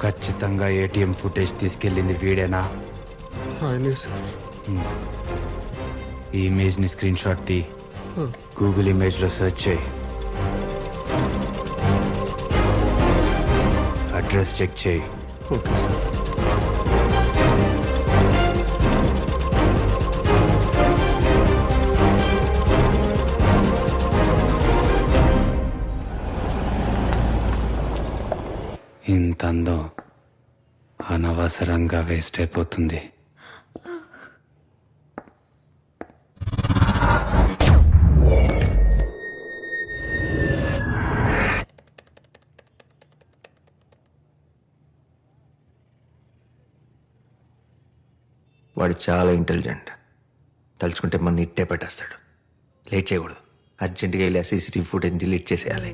ఖచ్చితంగా ATM footage తీసుకెళ్ళింది వీడేనా? ఆయనే సార్. ఈ ఇమేజ్ని స్క్రీన్ షాట్ తీ, గూగుల్ ఇమేజ్లో సెర్చ్ చేయి, అడ్రస్ చెక్ చేయి. Okay sir. ఇంత అందం అనవసరంగా వేస్ట్ అయిపోతుంది. వాడు చాలా ఇంటెలిజెంట్. తలుచుకుంటే మన ఇట్టే పెట్టేస్తాడు. లేట్ చేయకూడదు. అర్జెంటుగా వెళ్ళి సీసీటీవీ ఫుటేజ్ డిలీట్ చేసేయాలి.